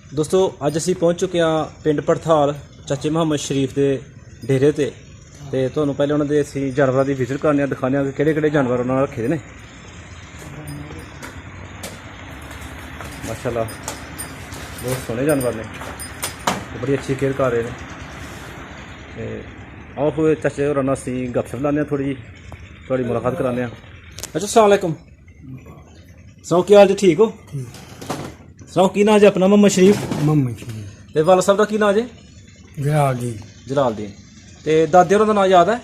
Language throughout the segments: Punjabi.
दोस्तों अज असी पहुँच चुके हैं पिंड पड़थाल चाचे मुहम्मद शरीफ के डेरे ते तुहानूं पहले उन्होंने असी जानवरों की विजिट करने दिखाने कि किहड़े जानवर उन्होंने रखे ने। माशाल्लाह बहुत सोहने जानवर ने, बड़ी अच्छी केयर कर रहे हैं। आओ फिर चाचे होर नाल असी गपशप लाने थोड़ी जी, थोड़ी मुलाकात कराने। अच्छा अस्सलाम वालेकुम, सनाओ की हाल जी, ठीक हो? सनाओ की नाम जी अपना? मुहम्मद शरीफ। ते वाला साहब का की नाम जी? जलालदीन। ते दादे होरां दा नाम याद है?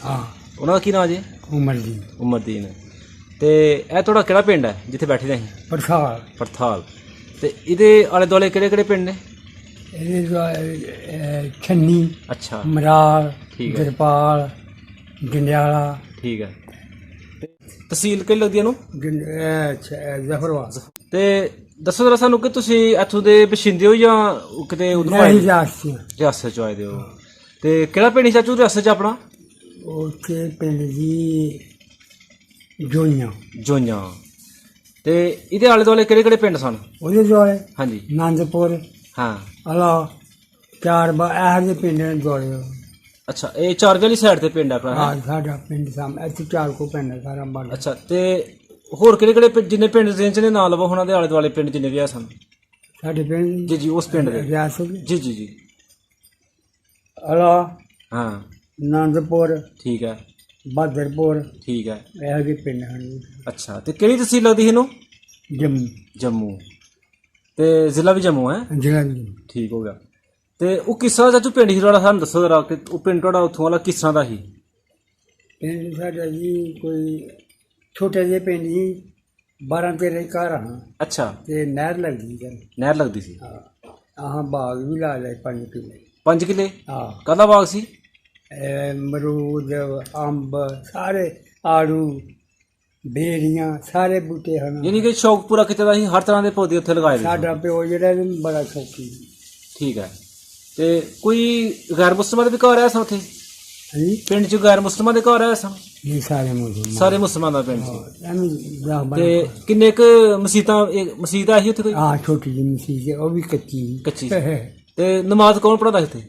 हाँ, उन्हां दा की नाम जी? उमरदीन। ते एह थोड़ा केड़ा पिंड है जिथे बैठे दे असीं? पड़थाल। ते इहदे आले दुआले केड़े पिंड ने? छन्नी, अच्छा मराल, ठीक है, जरपाल, जंडियाला, ठीक है। तहसील केड़ी लगदी इहनूं? जफरवाद। ते दस्सो जरा सानूं कि तुसीं इत्थों दे बशिंदे हो जां किते उधरों आए? रियासत चों आए दे हो। ते केड़ा पिंड ही चाचू रियासत च अपना? उत्थे पिंड जी जोइयां। ते इहदे आले दुआले केड़े पिंड सन? ओहदे दुआले हाँ जी, नंदपुर, हाँ अला चार एह जे पिंड ने दुआले। अच्छा, ये चारगे वाली साइड ते पिंड है अपना? हाँ, साडा पिंड सामने इत्थे चार को पिंड है सारा बड़ा। अच्छा, ते होर केड़े जिन्ने पिंड रेंज ने नाम लवो उन्हां दे आले दुआले पिंड जिन्ने भी है सन? साडे पिंड जी उस पिंड दे? रियासत जी अला, हाँ नंदपुर, ठीक है, बहादुरपुर, ठीक है। एह जे पिंड हैं। अच्छा, ते केड़ी तहसील लगदी इहनूं? जम्मू जम्मू। ते जिला भी जम्मू है? जिला ठीक हो गया। ते वो किस तरह चाचू पिंड ही थोड़ा सानूं दस्सो जरा कि वो पिंड थोड़ा उत्थों वाला किस तरह दा ही? पिंड साडा जी कोई छोटे जे पिंड जी 12-13 घर हाँ। अच्छा, ते नहर लगदी है। नहर लगदी सी? हाँ, बाग भी ला ले 5 किले। 5 किले? हाँ, काहदा बाग सी? मरूद, अंब, सारे आड़ू, बेरियां, सारे बूटे हैं। यानी कि शौक पूरा कीते दा ही, हर तरह के पौधे उत्थे लगाए दे सी? साडा प्यो जेह्ड़ा बड़ा शौकी। ठीक है। ते कोई गैर मुस्लिमां दे भी घर है सन उत्थे? जी, पिंड च गैर मुस्लिमां दे घर है सन? ये सारे मुसलमान। सारे मुस्लिमां दा पिंड सी? ते हाँ, किन्ने क मसीत है ही उत्थे कोई? छोटी जी मसीत है, वो भी कच्ची। कच्ची? ते नमाज कौन पढ़ांदा उत्थे?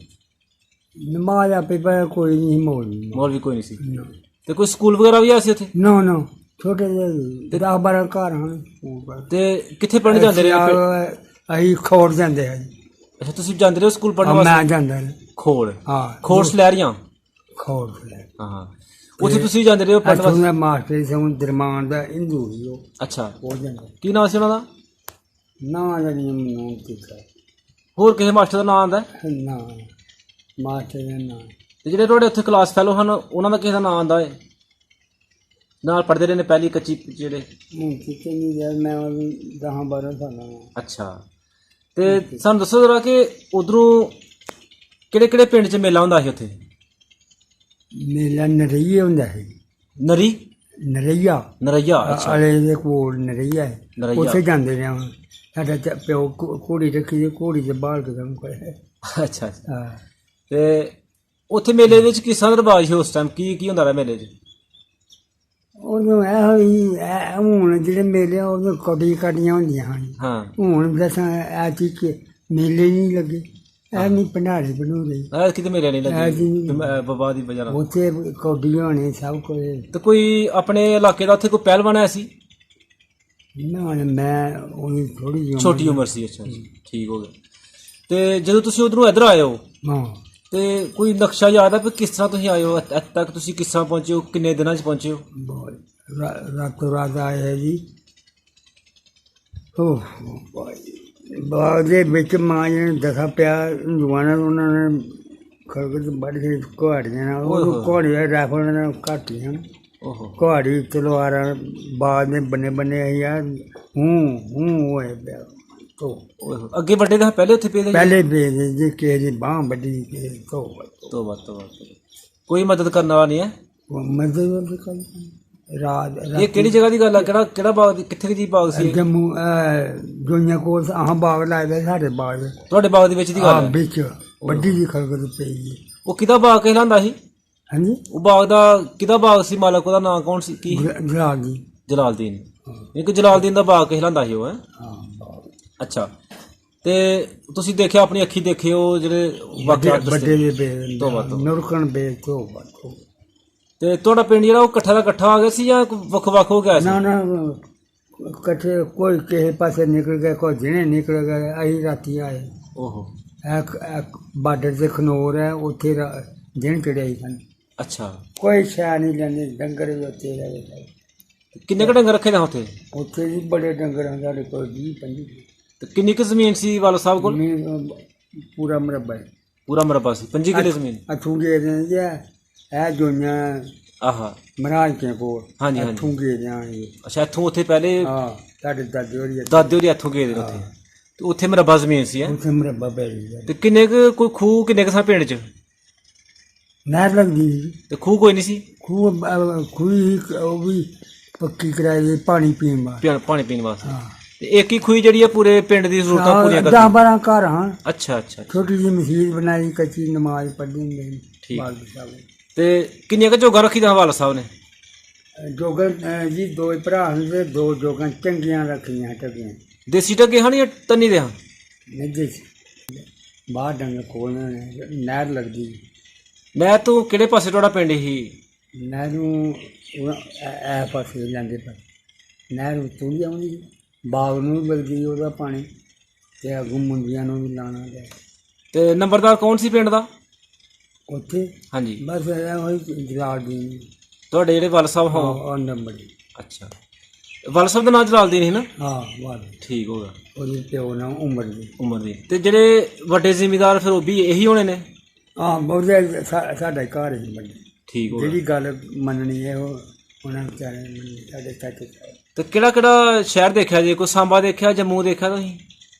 नमाज आपे पर कोई नहीं मौलवी। मौलवी कोई नहीं सी? ते कोई स्कूल वगैरह भी है सी उत्थे? नो छोटे जे 10-12 घर हैं। ते कित्थे पढ़न जांदे रहे? अही खोड़ जाते हैं। अच्छा, तुसीं जांदे रहे स्कूल पढ़न मैं वास्ते? जाता खोड़? हाँ, खोड़ सलैरियां? खोड़ हाँ, उत्थे तुसीं जांदे रहे हो पढ़न वास्ते? मैं मास्टर से हूँ दरमान का हिंदू ही हो। अच्छा, हो जाता की नाम सी उन्हां दा? ना जानी नाम किसका होर किसे मास्टर दा नाम आंदा है? ना मास्टर का नाम। ते जेह्ड़े तुहाडे उत्थे क्लास फैलो हन उन्हां दा किसे दा नाम आंदा है? नाल पढ़दे रहे ने पहली कच्ची जेह्ड़े? कितने नहीं जाए, मैं 10-12 साल। अच्छा, ते सानूं दस्सो जरा कि उद्धरों केड़े पिंड च मेला हुंदा ही उत्थे? मेला नरैया होंदा है। नरैया? अच्छा, अले दे कोल नरैया है, नरैया। उत्थे जांदे ने। साडा प्यो घोड़ी रखी दी, घोड़ी च बाल के कम्म करे। अच्छा। ते उत्थे मेले विच किस तरह दा रवाज ही उस टाइम? की हुंदा रहा मेले च? उदों हून जेह्ड़े मेले उदों कड्डियां होंदियां हन। हाँ, हून दसां ऐसी मेले नहीं लगे, ऐ नहीं भंडारे भंडूरे। किते मेले नहीं लगे बबा दी वजह नाल? उत्थे कौडी होने सब कुछ। ते कोई अपने इलाके दा उत्थे कोई पहलवान है सी? ना मैं उन्हीं थोड़ी छोटी उम्र सी? अच्छा, ठीक हो गया। ते जदों तुसीं उधरों इधर आए हो हाँ, ते कोई नक्शा याद है कि किस तरह तुसीं आए हो इत्थे तक? तुसीं किस तरह पहुंचे हो? किन्ने दिनां च पहुंचे हो? रातों रात आए है जी। बाग दे बिच मां जी ने दसा पिया हिंदुआं ने, उन्होंने खड़क बड़ी घोड़ियां, घोड़ियां राइफल ने घट्ट ही हैं। ओहो, घोड़ी तलवारां बाग दे बन्ने यार होए पिया। तो अगे बड्डे दा पहले उत्थे पेदे? पहले पेदे जी, किसे दी बांह बड्डी तो कोई मदद करने वाला नहीं है? मदद रात ये केड़ी जगह दी गल है? केड़ा बाग कित्थे दी बाग सी? जम्मू जोइयां कोल अहां बाग लाए दे साढ़े बाग दे। तुहाडे बाग दे विच दी गल है? बिच बड्डी जी खलगत पेई है। वो किदा बाग कहलांदा ही? हाँ जी, वो बाग दा किदा बाग सी? मालक ओदा नाम कौन सी? की? जलालदीन। एक जलालदीन दा बाग कहलांदा ही वो है? अच्छा, ਤੇ ਤੁਸੀਂ ਦੇਖਿਆ ਆਪਣੀ ਅੱਖੀ ਦੇਖੇ ਉਹ ਜਿਹੜੇ ਵਾਕਿਆ ਵੱਡੇ ਦੱਸੇ ਜਿਹੇ ਤੋਬਾ ਤੋਬਾ। ਨੁਰਕਣ ਬੇ ਤੋਬਾ। ਤੇ ਤੁਹਾਡਾ ਪਿੰਡ ਜਿਹੜਾ ਉਹ ਇਕੱਠਾ ਦਾ ਇਕੱਠਾ ਆ ਗਿਆ ਸੀ ਜਾਂ ਵੱਖ ਵੱਖ ਹੋ ਗਿਆ ਸੀ? ਨਾ ਨਾ ਇਕੱਠੇ ਕੋਈ ਕਿਸੇ ਪਾਸੇ ਨਿਕਲ ਗਿਆ, ਕੋਈ ਜਿਹਨੇ ਨਿਕਲ ਗਿਆ। ਅਸੀਂ ਰਾਤੀ ਆਏ। ਓਹੋ। ਬਾਰਡਰ ਤੇ ਖਨੌਰ ਹੈ, ਉੱਥੇ ਦਿਨ ਚੜਿਆਈ ਸਨ। ਅੱਛਾ। ਕੋਈ ਸ਼ੈ ਨਹੀਂ ਲੈਂਦੇ, ਡੰਗਰ ਵੀ ਉੱਥੇ ਰਹੇ। ਕਿੰਨੇ ਕੁ ਡੰਗਰ ਰੱਖੇ ਨੇ ਉੱਥੇ? ਉੱਥੇ ਵੀ ਬੜੇ ਡੰਗਰ ਹਨ ਸਾਡੇ ਕੋਲ, 20-25। ਤੇ ਕਿੰਨੀ ਕੁ ਜ਼ਮੀਨ ਸੀ ਵਾਲਾ ਸਾਹਿਬ ਕੋਲ? ਪੂਰਾ ਮੁਰੱਬਾ ਹੈ। ਪੂਰਾ ਮਰਬਾ ਸੀ, 25 ਕਿੱਲੇ ਜ਼ਮੀਨ। ਅਥੂਗੇ ਦੇ ਇਹ ਜੋਈਆਂ ਆਹਾ। ਮਹਾਰਾਜ ਕੇ ਕੋਲ। ਹਾਂਜੀ ਹਾਂਜੀ। ਅਥੂਗੇ ਜਾਣਗੇ। ਅੱਛਾ, ਇੱਥੋਂ ਉੱਥੇ ਪਹਿਲੇ ਹਾਂ, ਸਾਡੇ ਦਾਦੇ ਹੋਰੀ ਦਾਦੇ ਉਹਦੇ ਇੱਥੋਂ ਗਏ ਨੇ ਉੱਥੇ, ਤੇ ਉੱਥੇ ਮਰਬਾ ਜ਼ਮੀਨ ਸੀ। ਉੱਥੇ ਮੁਰੱਬਾ ਪੈ ਗਿਆ। ਤੇ ਕਿੰਨੇ ਕੁ ਕੋਈ ਖੂਹ ਕਿੰਨੇ ਕੁ ਸਾਂ ਪਿੰਡ 'ਚ? ਨਹਿਰ ਲੱਗਦੀ ਸੀ। ਤੇ ਖੂਹ ਕੋਈ ਨਹੀਂ ਸੀ? ਖੂਹੀ ਉਹ ਵੀ ਪੱਕੀ ਕਰਾਈ ਦੀ, ਪਾਣੀ ਪੀਣ ਵਾਸਤੇ। ਪਾਣੀ ਪੀਣ ਵਾਸਤੇ। ਹਾਂ। ਤੇ ਇੱਕ ਹੀ ਖੂਹੀ ਜਿਹੜੀ ਆ ਪੂਰੇ ਪਿੰਡ ਦੀ ਜ਼ਰੂਰਤਾਂ ਪੂਰੀਆਂ ਕਰਦੀ? 10-12 ਘਰ ਹਨ। ਅੱਛਾ ਅੱਛਾ। ਛੋਟੀ ਜਿਹੀ ਮਸਜਿਦ ਬਣਾਈ, ਕੱਚੀ ਨਮਾਜ਼ ਪੜ੍ਹਦੇ ਹੁੰਦੇ ਨੇ। ਠੀਕ। ਬਾਲ ਸਾਹਿਬ ਤੇ ਕਿੰਨੀਆਂ ਕੁ ਜੋਗਾ ਰੱਖੀ ਦਾ ਹਵਾਲਾ ਸਾਹਿਬ ਨੇ? ਜੋਗਨ ਜੀ 2 ਭਰਾ ਹਨ ਤੇ 2 ਜੋਗਾਂ ਚੰਗੀਆਂ ਰੱਖੀਆਂ ਟੱਗੀਆਂ। ਦੇਸੀ ਟੱਗੇ ਹਨ ਜਾਂ ਤੰਨੀ ਦੇ ਹਨ? ਨਿੱਜੇ ਬਾਹਰ ਡੰਗਰ ਕੋਲ ਨੇ, ਨਹਿਰ ਲੱਗਦੀ। ਮੈਂ ਤੂੰ ਕਿਹੜੇ ਪਾਸੇ ਤੁਹਾਡਾ ਪਿੰਡ ਸੀ? ਨਹਿਰ ਨੂੰ ਐ ਪਾਸੇ ਜਾਂਦੇ ਪਰ ਨਹਿਰ ਉੱਤੋਂ ਵੀ ਆਉਂਦੀ, ਬਾਗ ਨੂੰ ਵੀ ਲੱਗਦੀ ਉਹਦਾ ਪਾਣੀ, ਤੇ ਅੱਗੋਂ ਮੁੰਡੀਆਂ ਨੂੰ ਵੀ ਲਾਉਣਾ ਗਿਆ। ਤੇ ਨੰਬਰਦਾਰ ਕੌਣ ਸੀ ਪਿੰਡ ਦਾ ਉੱਥੇ? ਹਾਂਜੀ। ਬਸ ਉਹੀ ਜਲਾਲ ਦੀ। ਤੁਹਾਡੇ ਜਿਹੜੇ ਵੱਲ ਸਾਹਿਬ ਹੋ? ਉਹ ਨੰਬਰ। ਅੱਛਾ, ਵੱਲ ਸਾਹਿਬ ਦਾ ਨਾਂ ਜਲਾਲਦੀਨ ਸੀ ਨਾ? ਹਾਂ ਵਾਲ। ਠੀਕ ਹੋ ਗਿਆ। ਉਹਦੇ ਪਿਓ ਨਾਲ ਉਮਰ ਦੀ। ਉਮਰ ਦੀ। ਤੇ ਜਿਹੜੇ ਵੱਡੇ ਜ਼ਿਮੀਂਦਾਰ ਫਿਰ ਉਹ ਵੀ ਇਹੀ ਹੋਣੇ ਨੇ? ਹਾਂ, ਬਹੁਤੇ ਸਾਡਾ ਘਰ ਹੀ ਵੱਡੇ। ਠੀਕ ਹੋ ਗਿਆ। ਜਿਹੜੀ ਗੱਲ ਮੰਨਣੀ ਹੈ ਉਹ ਉਹਨਾਂ ਵਿਚਾਰੇ ਨੇ ਮੰਨੀ, ਸਾਡੇ ਚਾਚੇ ਸਾਹਿਬ। ਤੇ ਕਿਹੜਾ ਕਿਹੜਾ ਸ਼ਹਿਰ ਦੇਖਿਆ ਜੇ? ਕੋਈ ਸਾਂਬਾ ਦੇਖਿਆ, ਜੰਮੂ ਦੇਖਿਆ ਤੁਸੀਂ?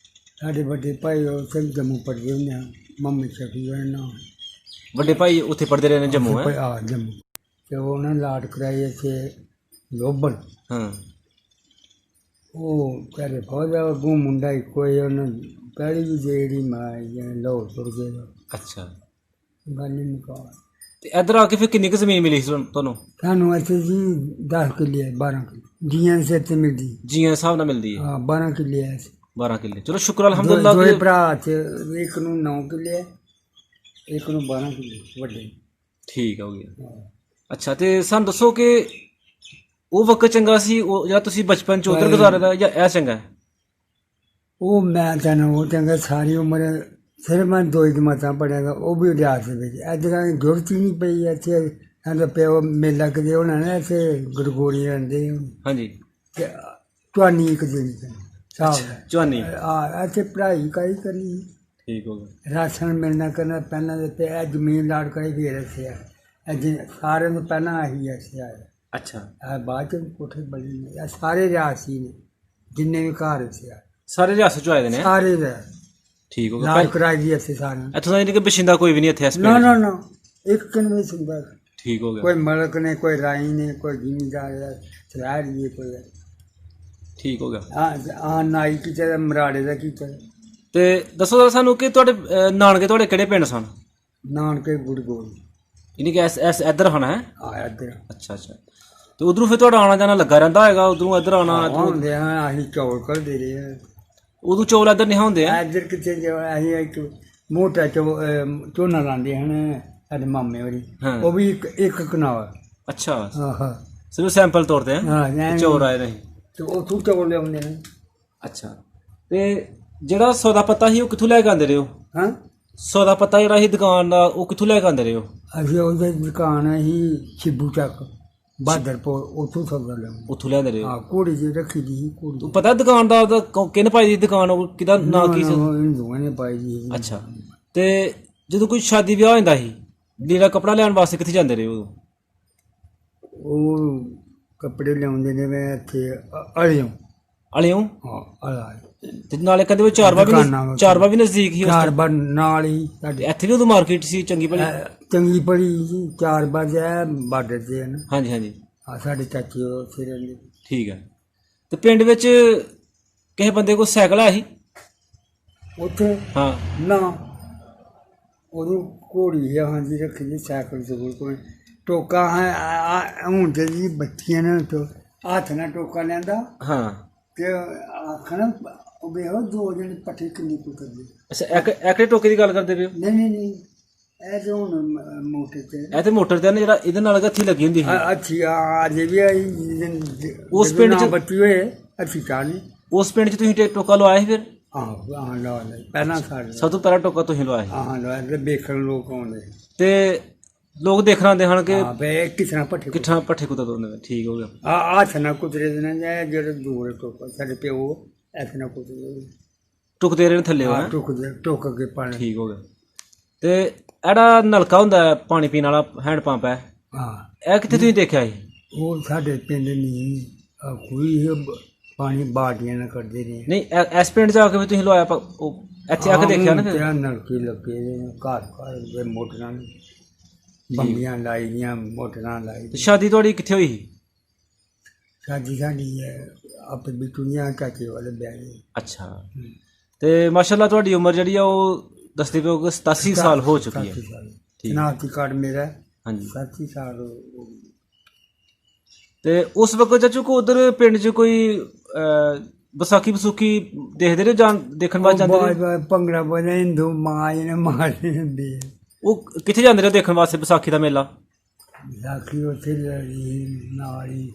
ਸਾਡੇ ਵੱਡੇ ਭਾਈ ਉੱਥੇ ਜੰਮੂ ਪੜ੍ਹਦੇ ਹੁੰਦੇ ਆ, ਮੰਮੀ ਸ਼ਫੀ ਉਹਨਾਂ ਨਾਲ। ਵੱਡੇ ਭਾਈ ਉੱਥੇ ਪੜ੍ਹਦੇ ਰਹੇ ਨੇ ਜੰਮੂ? ਹੈ। ਆ ਜੰਮੂ। ਤੇ ਉਹਨਾਂ ਲਾਟ ਕਰਾਈ ਇੱਥੇ ਲੋਬਲ। ਹਾਂ। ਉਹ ਵਿਚਾਰੇ ਬਹੁਤ ਅੱਗੋਂ ਮੁੰਡਾ ਇੱਕੋ ਹੀ, ਉਹਨੇ ਪਹਿਲੀ ਵੀ ਜਿਹੜੀ ਮਾਂ ਲੋ ਤੁਰ ਗਏ। ਅੱਛਾ। ਗੱਲ ਹੀ ਮੁਕਾ। ਤੇ ਇੱਧਰ ਆ ਕੇ ਫਿਰ ਕਿੰਨੀ ਕੁ ਜ਼ਮੀਨ ਮਿਲੀ ਸੀ ਤੁਹਾਨੂੰ? ਸਾਨੂੰ ਇੱਥੇ ਜੀ 10 ਕਿੱਲੇ 12 ਕਿੱਲੇ ਜੀਆਂ ਦੇ ਸਿਰ ਤੇ ਮਿਲਦੀ। ਜੀਆਂ ਹਿਸਾਬ ਨਾਲ ਮਿਲਦੀ ਹੈ? ਹਾਂ, 12 ਕਿੱਲੇ ਆ। 12 ਕਿੱਲੇ। ਚਲੋ ਸ਼ੁਕਰ ਅਲਹਮਦੁਲਿਲਾ। 2 ਭਰਾ ਚ, ਇੱਕ ਨੂੰ 9 ਕਿੱਲੇ ਆ, ਇੱਕ ਨੂੰ 12 ਕਿੱਲੇ ਵੱਡੇ। ਠੀਕ ਹੋ ਗਿਆ। ਅੱਛਾ, ਤੇ ਸਾਨੂੰ ਦੱਸੋ ਕਿ ਉਹ ਵਕਤ ਚੰਗਾ ਸੀ ਉਹ ਜਿਹੜਾ ਤੁਸੀਂ ਬਚਪਨ ਚ ਉੱਧਰ ਗੁਜ਼ਾਰੇ ਦਾ, ਜਾਂ ਇਹ ਚੰਗਾ? ਉਹ ਮੈਂ ਕਹਿੰਦਾ ਉਹ ਚੰਗਾ। ਸਾਰੀ ਉਮਰ ਸਿਰਫ ਮੈਂ 2 ਜਮਾਤਾਂ ਪੜ੍ਹਿਆ ਗਾ, ਉਹ ਵੀ ਰਿਆਸਤ ਵਿੱਚ। ਇੱਧਰ ਜ਼ਰੂਰਤ ਹੀ ਨਹੀਂ ਪਈ। ਇੱਥੇ ਸਾਡਾ ਪਿਓ ਮੇਲਾ ਕਿਤੇ ਹੋਣਾ ਨਾ, ਇੱਥੇ ਗੜਗੋੜੀ ਰਹਿੰਦੇ। ਹਾਂਜੀ। ਤੇ ਤੁਹਾਨੂੰ ਇੱਕ ਦਿਨ ਸਾਹਬ ਚਵਾਨੀ। ਇੱਥੇ ਪੜ੍ਹਾਈ ਕਾਹੀ ਕਰਨੀ। ਠੀਕ ਹੋ ਗਿਆ। ਰਾਸ਼ਨ ਮਿਲਣਾ ਕਰਨਾ ਪਹਿਲਾਂ ਦੇ, ਇਹ ਜ਼ਮੀਨ ਲਾੜ ਕਰੀ ਫਿਰ ਇੱਥੇ ਆ। ਸਾਰਿਆਂ ਨੂੰ ਪਹਿਲਾਂ ਆਹੀ ਇੱਥੇ ਆਇਆ। ਅੱਛਾ। ਬਾਅਦ ਚ ਕੋਠੇ ਬਣੀ ਨੇ। ਇਹ ਸਾਰੇ ਰਿਆਸੀ ਨੇ, ਜਿੰਨੇ ਵੀ ਘਰ ਇੱਥੇ ਆ ਸਾਰੇ ਰਿਆਸਤ ਚੋਂ ਆਏ ਦੇ ਨੇ? ਸਾਰੇ ਦਾ ਠੀਕ ਹੋ ਗਿਆ। ਲਾੜ ਕਰਾਈ ਦੀ ਇੱਥੇ ਸਾਰਿਆਂ। ਇੱਥੋਂ ਦਾ ਨਹੀਂ ਕਿ ਬਸ਼ਿੰਦਾ ਕੋਈ ਵੀ ਨਹੀਂ ਇੱਥੇ? ਨਾ ਨਾ ਨਾ, ਇੱਕ ਕਿਨ ਵੀ ਸੁਣਦਾ। ਠੀਕ ਹੋ ਗਿਆ। ਕੋਈ ਮਲਕ ਨੇ, ਕੋਈ ਰਾਈ ਨੇ, ਕੋਈ ਜ਼ਿਮੀਦਾਰ ਸਰਾਜ ਜੀ, ਕੋਈ। ਠੀਕ ਹੋ ਗਿਆ। ਹਾਂ ਨਾਈ ਕੀਤਾ, ਮਰਾੜੇ ਦਾ ਕੀਤਾ। ਤੇ ਦੱਸੋ ਜਰਾ ਸਾਨੂੰ ਕਿ ਤੁਹਾਡੇ ਨਾਨਕੇ ਤੁਹਾਡੇ ਕਿਹੜੇ ਪਿੰਡ ਸਨ? ਨਾਨਕੇ ਗੁੜਗੋਲ। ਯਾਨੀ ਕਿ ਐਸ ਇੱਧਰ ਹੋਣਾ ਹੈ? ਆ ਇੱਧਰ। ਅੱਛਾ ਅੱਛਾ। ਤੇ ਉਧਰੋਂ ਫਿਰ ਤੁਹਾਡਾ ਆਉਣਾ ਜਾਣਾ ਲੱਗਾ ਰਹਿੰਦਾ ਹੈਗਾ? ਉਧਰੋਂ ਇੱਧਰ ਆਉਣਾ? ਹੁੰਦੇ ਆ, ਅਸੀਂ ਚੌਲ ਕਰਦੇ ਰਹੇ ਆ। ਉਦੋਂ ਚੌਲ ਇੱਧਰ ਨਹੀਂ ਹੁੰਦੇ ਆ? ਇੱਧਰ ਕਿਤੇ ਅਸੀਂ ਇੱਕ ਮੋਟਾ ਝੋਨਾ ਲਾਉਂਦੇ ਹਨ ਸਾਡੇ ਮਾਮੇ ਹੋਰੀ। ਉਹ ਵੀ ਇੱਕ ਕਨਾਲ। ਅੱਛਾ। ਹਾਂ ਹਾਂ। ਸਿਰਫ ਸੈਂਪਲ ਤੌਰ ਤੇ? ਹਾਂ। ਚੌਰ ਆਏ ਨਹੀਂ? ਤੇ ਉੱਥੋਂ ਚੌਲ ਲਿਆਉਂਦੇ ਨੇ। ਅੱਛਾ। ਤੇ ਜਿਹੜਾ ਸੌਦਾ ਪੱਤਾ ਸੀ ਉਹ ਕਿੱਥੋਂ ਲੈ ਕੇ ਆਉਂਦੇ ਰਹੇ ਹੋ? ਹਾਂ, ਸੌਦਾ ਪੱਤਾ ਜਿਹੜਾ ਸੀ ਦੁਕਾਨ ਦਾ ਉਹ ਕਿੱਥੋਂ ਲੈ ਕੇ ਆਉਂਦੇ ਰਹੇ ਹੋ? ਅਸੀਂ ਉਹਦੀ ਦੁਕਾਨ ਸੀ ਸ਼ਿਬੂ ਚੱਕ ਬਹਾਦਰਪੁਰ, ਉੱਥੋਂ ਸੌਦਾ ਲਿਆਉਂਦੇ। ਉੱਥੋਂ ਲਿਆਂਦੇ ਰਹੇ ਹੋ? ਹਾਂ, ਘੋੜੀ ਜੀ ਰੱਖੀ ਦੀ ਸੀ ਘੋੜੀ। ਤੂੰ ਪਤਾ ਦੁਕਾਨਦਾਰ ਦਾ ਕਿਹਨੇ ਪਾਈ ਦੀ ਦੁਕਾਨ? ਉਹ ਕਿਹਦਾ ਨਾਂ ਕੀ ਸੀ? ਹਿੰਦੂਆਂ ਨੇ ਪਾਈ ਦੀ। ਅੱਛਾ। ਤੇ ਜਦੋਂ ਕੋਈ ਸ਼ਾਦੀ ਵਿਆਹ ਹੁੰਦਾ ਸੀ, ਲੀੜਾ ਕੱਪੜਾ ਲੈਣ ਵਾਸਤੇ ਕਿੱਥੇ ਜਾਂਦੇ ਰਹੇ ਉਦੋਂ? ਉਹ ਕੱਪੜੇ ਲਿਆਉਂਦੇ ਨੇ ਮੈਂ ਇੱਥੇ ਅਲਿਓ। ਅਲਿਓ? ਹਾਂ, ਅਲਾ। ਤੇ ਨਾਲੇ ਕਹਿੰਦੇ ਚਾਰਵਾ ਵੀ ਨਜ਼ਦੀਕ ਹੀ? ਚਾਰਬਾ ਨਾਲ ਹੀ ਸਾਡੇ। ਇੱਥੇ ਵੀ ਉਦੋਂ ਮਾਰਕੀਟ ਸੀ ਚੰਗੀ ਭਲੀ? ਚੰਗੀ ਭਲੀ ਜੀ। 4 ਵਜੇ ਬਾਰਡਰ ਤੇ ਹੈ ਨਾ। ਹਾਂਜੀ ਹਾਂਜੀ। ਹਾਂ, ਸਾਡੇ ਚਾਚੇ ਉੱਥੇ ਰਹਿੰਦੇ। ਠੀਕ ਹੈ। ਤੇ ਪਿੰਡ ਵਿੱਚ ਕਿਸੇ ਬੰਦੇ ਕੋਲ ਸਾਈਕਲ ਆ ਸੀ ਉੱਥੇ? ਹਾਂ। ਨਾ, ਉਦੋਂ ਘੋੜੀ ਆ ਹਾਂਜੀ ਰੱਖੀ ਜੀ। ਸਾਈਕਲ ਜ਼ਰੂਰ ਕੋਈ ਟੋਕਾ ਹੈ ਹੁਣ ਤੇ ਜੀ ਬੱਚੀਆਂ ਨੇ ਹੱਥ ਨਾਲ ਟੋਕਾ ਲੈਂਦਾ। ਹਾਂ। ਤੇ ਆਖਣਾ ਉਹ ਵੇਖੋ ਦੋ ਜਣੇ ਪੱਠੇ ਕਿੰਨੀ ਪੁੱਤਰਦੇ। ਅੱਛਾ ਐਕੜੇ ਟੋਕੇ ਦੀ ਗੱਲ ਕਰਦੇ ਪਏ ਹੋ? ਨਹੀਂ ਇਹ ਤੇ ਹੁਣ ਮੋਟਰ ਤੇ ਇਹ ਤੇ ਮੋਟਰ ਤੇ ਆ ਨਾ ਜਿਹੜਾ ਇਹਦੇ ਨਾਲ ਗੱਥੀ ਲੱਗੀ ਹੁੰਦੀ ਸੀ। ਅੱਛੀ ਅੱਜ ਵੀ ਆਈ ਉਸ ਪਿੰਡ 'ਚ ਬੱਤੀ ਹੋਏ ਅੱਛੀ ਚਾਹਨੀ। ਉਸ ਪਿੰਡ 'ਚ ਤੁਸੀਂ ਟੋਕਾ ਲਵਾਇਆ ਸੀ ਫਿਰ? ਹਾਂ ਲਾ ਪਹਿਲਾਂ ਸਾਡੇ ਸਭ ਤੋਂ ਪਹਿਲਾਂ ਟੋਕਾ ਤੁਸੀਂ ਲਵਾਇਆ ਸੀ? ਹਾਂ ਲਾ ਤੇ ਵੇਖਣ ਲੋਕ ਆਉਂਦੇ ਤੇ ਲੋਕ ਦੇਖਣ ਆਉਂਦੇ ਹਨ ਕਿ ਹਾਂ ਵੇ ਕਿਸ ਤਰ੍ਹਾਂ ਪੱਠੇ ਕਿੱਥਾਂ ਪੱਠੇ ਕੁੱਤਾ ਦੋਨੇ। ਠੀਕ ਹੋ ਗਿਆ। ਆ ਛਨਾ ਕੁਤਰੇ ਦੇ ਨਾ ਜਾਏ ਜਿਹੜੇ ਦੂਰ ਟੋਕਾ ਸਾਡੇ ਪਿਓ ਐਸਨਾ ਕੁਤਰੇ ਟੁਕਦੇ ਰਹੇ ਨੇ ਥੱਲੇ ਉਹ? ਟੁੱਕ ਕੇ ਪਾਣੀ। ਠੀਕ ਹੋ ਗਿਆ। ਤੇ ਇਹੜਾ ਨਲਕਾ ਹੁੰਦਾ ਹੈ ਪਾਣੀ ਪੀਣ ਵਾਲਾ ਹੈਂਡ ਪੰਪ ਹੈ, ਹਾਂ ਇਹ ਕਿੱਥੇ ਤੁਸੀਂ ਦੇਖਿਆ ਸੀ? ਉਹ ਸਾਡੇ ਪਿੰਡ ਨਹੀਂ ਕੋਈ ਪਾਣੀ ਬਾਟੀਆਂ ਨਾਲ ਕੱਢਦੇ ਨੇ। ਨਹੀਂ ਇਸ ਪਿੰਡ ਜਾ ਕੇ ਵੀ ਤੁਸੀਂ ਲਵਾਇਆ ਉਹ ਇੱਥੇ ਆ ਕੇ ਦੇਖਿਆ ਨਾ ਫਿਰ? ਨਲਕੇ ਲੱਗੇ ਨੇ ਘਰ ਦੇ ਮੋਟਰਾਂ ਬੰਬੀਆਂ ਲਾਈ ਦੀਆਂ ਮੋਟਰਾਂ ਲਾਈ। ਤੇ ਸ਼ਾਦੀ ਤੁਹਾਡੀ ਕਿੱਥੇ ਹੋਈ ਸੀ? ਸਾਡੀ ਆਪਣੇ ਬਿਟੂਆਂ ਚਾਚੇ ਵਾਲੇ ਵਿਆਹ। ਅੱਛਾ। ਤੇ ਮਾਸ਼ਾਅੱਲਾ ਤੁਹਾਡੀ ਉਮਰ ਜਿਹੜੀ ਆ ਉਹ ਦੱਸਦੇ ਪਏ ਹੋ ਕਿ 87 ਸਾਲ ਹੋ ਚੁੱਕੀ ਹੈ। ਠੀਕ। ਨਾਤੀ ਕਾਰਡ ਮੇਰਾ ਹਾਂਜੀ 87 ਸਾਲ। ਤੇ ਉਸ ਵਕਤ ਚਾਚੂ ਕੋ ਉਧਰ ਪਿੰਡ 'ਚ ਕੋਈ ਵਿਸਾਖੀ ਬਸੂਖੀ ਦੇਖਦੇ ਰਹੇ ਜਾਣ ਦੇਖਣ ਵਾਸਤੇ ਜਾਂਦੇ ਰਹੇ? ਭੰਗੜਾ ਬੋਲੇ ਹਿੰਦੂ ਮਾਂ ਨੇ ਮਾਰਦੇ ਹੁੰਦੇ। ਉਹ ਕਿੱਥੇ ਜਾਂਦੇ ਰਹੇ ਦੇਖਣ ਵਾਸਤੇ ਵਿਸਾਖੀ ਦਾ ਮੇਲਾ? ਵਿਸਾਖੀ ਉੱਥੇ ਨਾਲ ਹੀ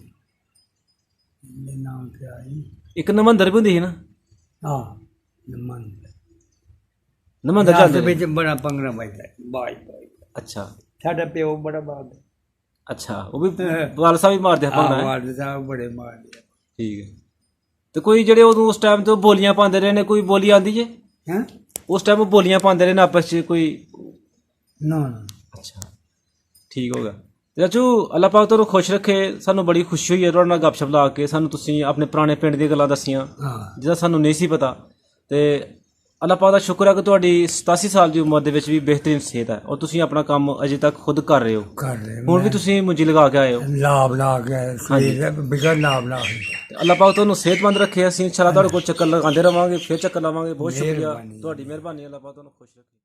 ਨਾਮ ਤੇ ਆਈ ਇੱਕ ਨਮੰਦਰ ਵੀ ਹੁੰਦੀ ਸੀ ਨਾ? ਹਾਂ ਨਮੰਦਰ ਜਾਂਦੇ ਵਿੱਚ ਬੜਾ ਭੰਗੜਾ ਵੱਜਦਾ ਬਾਈ। ਅੱਛਾ। ਸਾਡਾ ਪਿਓ ਬੜਾ ਬਾਦ। ਅੱਛਾ। ਉਹ ਵੀ ਵਾਲ ਸਾਹਿਬ ਵੀ ਮਾਰਦੇ ਆ ਭੰਗੜਾ? ਮਾਰਦੇ ਸਾਹਿਬ ਬੜੇ ਮਾਰਦੇ। ਠੀਕ ਹੈ। ਤੇ ਕੋਈ ਜਿਹੜੇ ਉਦੋਂ ਉਸ ਟਾਈਮ ਤੋਂ ਬੋਲੀਆਂ ਪਾਉਂਦੇ ਰਹੇ ਨੇ, ਕੋਈ ਬੋਲੀ ਆਉਂਦੀ ਜੇ? ਹੈਂ ਉਸ ਟਾਈਮ ਬੋਲੀਆਂ ਪਾਉਂਦੇ ਰਹੇ ਨੇ ਆਪਸ 'ਚ ਕੋਈ? ਨਾ। ਅੱਛਾ। ਠੀਕ ਹੋ ਗਿਆ। ਤੇ ਚਾਚੂ ਅੱਲਾਹ ਪਾਕ ਤੁਹਾਨੂੰ ਖੁਸ਼ ਰੱਖੇ। ਸਾਨੂੰ ਬੜੀ ਖੁਸ਼ੀ ਹੋਈ ਹੈ ਤੁਹਾਡੇ ਨਾਲ ਗੱਪਸ਼ਪ ਲਾ ਕੇ। ਸਾਨੂੰ ਤੁਸੀਂ ਆਪਣੇ ਪੁਰਾਣੇ ਪਿੰਡ ਦੀਆਂ ਗੱਲਾਂ ਦੱਸੀਆਂ ਜਿਹਦਾ ਸਾਨੂੰ ਨਹੀਂ ਸੀ ਪਤਾ। ਤੇ ਅੱਲਾਹ ਪਾਕ ਦਾ ਸ਼ੁਕਰ ਹੈ ਕਿ ਤੁਹਾਡੀ 87 ਸਾਲ ਦੀ ਉਮਰ ਦੇ ਵਿੱਚ ਵੀ ਬਿਹਤਰੀਨ ਸਿਹਤ ਹੈ ਔਰ ਤੁਸੀਂ ਆਪਣਾ ਕੰਮ ਅਜੇ ਤੱਕ ਖੁਦ ਕਰ ਰਹੇ ਹੋ। ਹੁਣ ਵੀ ਤੁਸੀਂ ਮੁੰਜੀ ਲਗਾ ਕੇ ਆਏ ਹੋ? ਲਾਭ ਲਾ ਕੇ ਬਿਗੜ ਲਾਭ ਲਾ ਕੇ। ਅੱਲਾਹ ਪਾਕ ਤੁਹਾਨੂੰ ਸਿਹਤਮੰਦ ਰੱਖੇ। ਅਸੀਂ ਇਨਸ਼ਾਅੱਲਾ ਤੁਹਾਡੇ ਕੋਲ ਚੱਕਰ ਲਗਾਉਂਦੇ ਰਵਾਂਗੇ, ਫਿਰ ਚੱਕਰ ਲਾਵਾਂਗੇ। ਬਹੁਤ ਸ਼ੁਕਰੀਆ ਤੁਹਾਡੀ ਮਿਹਰਬਾਨੀ। ਅੱਲਾਹ ਪਾਕ ਤੁਹਾਨੂੰ ਖੁਸ਼ ਰੱਖੇ।